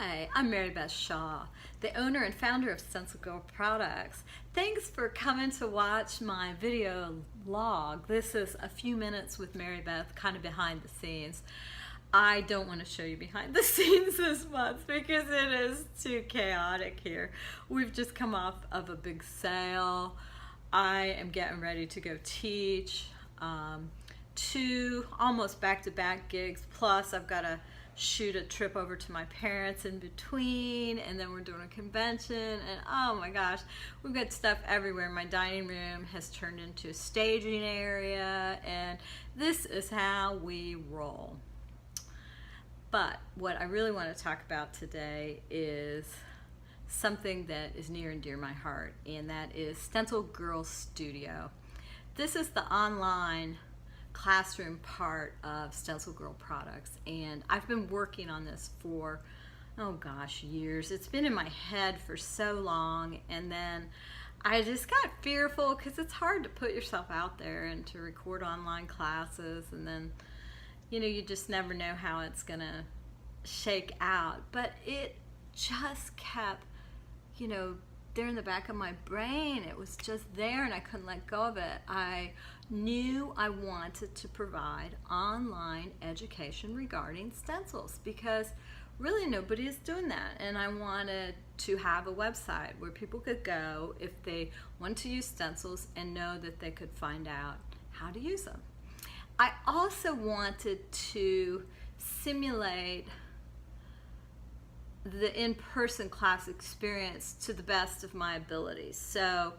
Hi, I'm Mary Beth Shaw, the owner and founder of StencilGirl Products. Thanks for coming to watch my video log. This is a few minutes with Mary Beth, kind of behind the scenes. I don't want to show you behind the scenes this month because it is too chaotic here. We've just come off of a big sale. I am getting ready to go teach. Two almost back-to-back gigs, plus I've got to shoot a trip over to my parents in between, and then we're doing a convention, and oh my gosh, we've got stuff everywhere. My dining room has turned into a staging area, and this is how we roll. But what I really want to talk about today is something that is near and dear to my heart, and that is StencilGirl Studio. This is the online classroom part of StencilGirl Products, and I've been working on this for, oh gosh, years. It's been in my head for so long, and then I just got fearful because it's hard to put yourself out there and to record online classes, and then you just never know how it's gonna shake out. But it just kept there in the back of my brain. It was just there and I couldn't let go of it. I knew I wanted to provide online education regarding stencils because really nobody is doing that, and I wanted to have a website where people could go if they want to use stencils and know that they could find out how to use them. I also wanted to simulate the in-person class experience to the best of my abilities. So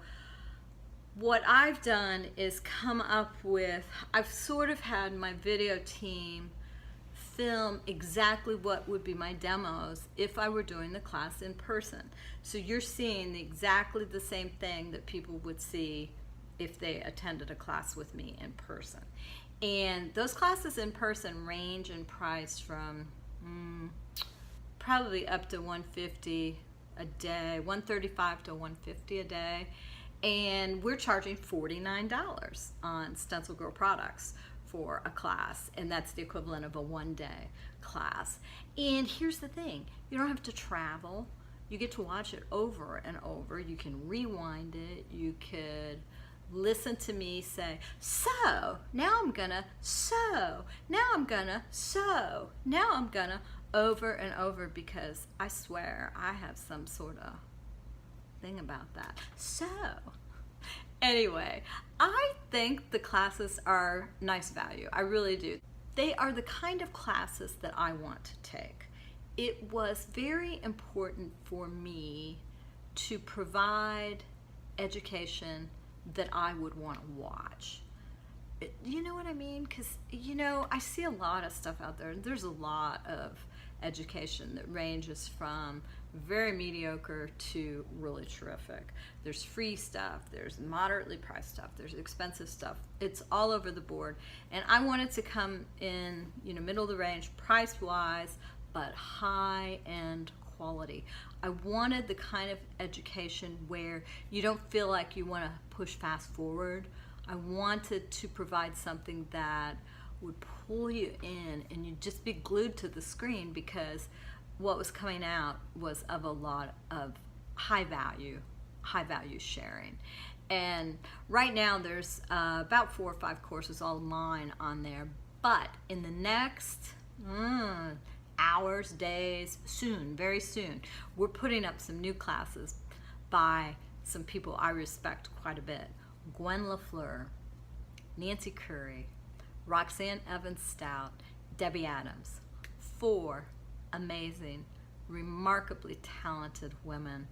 what I've done is come up with, I've sort of had my video team film exactly what would be my demos if I were doing the class in person. So you're seeing exactly the same thing that people would see if they attended a class with me in person. And those classes in person range in price from probably up to $150 a day, $135 to $150 a day, and we're charging $49 on StencilGirl Products for a class, and that's the equivalent of a one-day class. And here's the thing, you don't have to travel. You get to watch it over and over. You can rewind it. You could listen to me say, so now I'm gonna, so now I'm gonna, so now I'm gonna, over and over, because I swear I have some sort of thing about that. So anyway, I think the classes are nice value. I really do. They are the kind of classes that I want to take. It was very important for me to provide education that I would want to watch. You know what I mean? Because I see a lot of stuff out there. There's a lot of education that ranges from very mediocre to really terrific. There's free stuff, there's moderately priced stuff, there's expensive stuff. It's all over the board, and I wanted to come in middle of the range price wise, but high end quality. I wanted the kind of education where you don't feel like you want to push fast forward. I wanted to provide something that would pull you in and you'd just be glued to the screen, because what was coming out was of a lot of high value sharing. And right now there's about 4 or 5 courses all mine on there, but in the next hours, days, soon, very soon, we're putting up some new classes by some people I respect quite a bit. Gwen Lafleur, Nancy Curry, Roxanne Stout, Debi Adams. 4 amazing, remarkably talented women,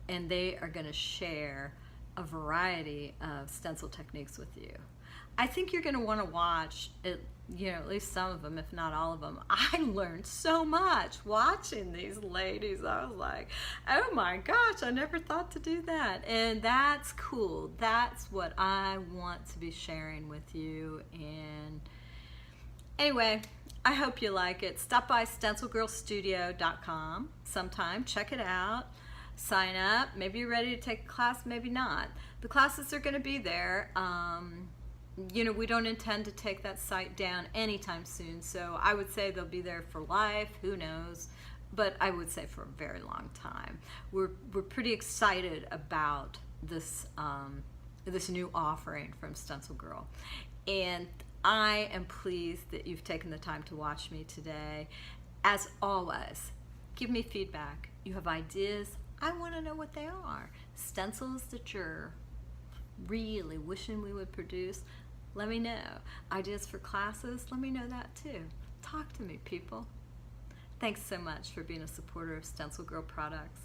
and they are going to share a variety of stencil techniques with you. I think you're going to want to watch it, at least some of them, if not all of them. I learned so much watching these ladies. I was like, oh my gosh, I never thought to do that. And that's cool. That's what I want to be sharing with you. And anyway, I hope you like it. Stop by StencilGirlStudio.com sometime. Check it out. Sign up. Maybe you're ready to take a class, maybe not. The classes are going to be there. We don't intend to take that site down anytime soon, so I would say they'll be there for life. Who knows? but I would say for a very long time. We're pretty excited about this this new offering from StencilGirl, and I am pleased that you've taken the time to watch me today. As always, give me feedback. You have ideas, I want to know what they are. Stencils that you're really wishing we would produce, let me know. Ideas for classes, let me know that too. Talk to me, people. Thanks so much for being a supporter of StencilGirl products.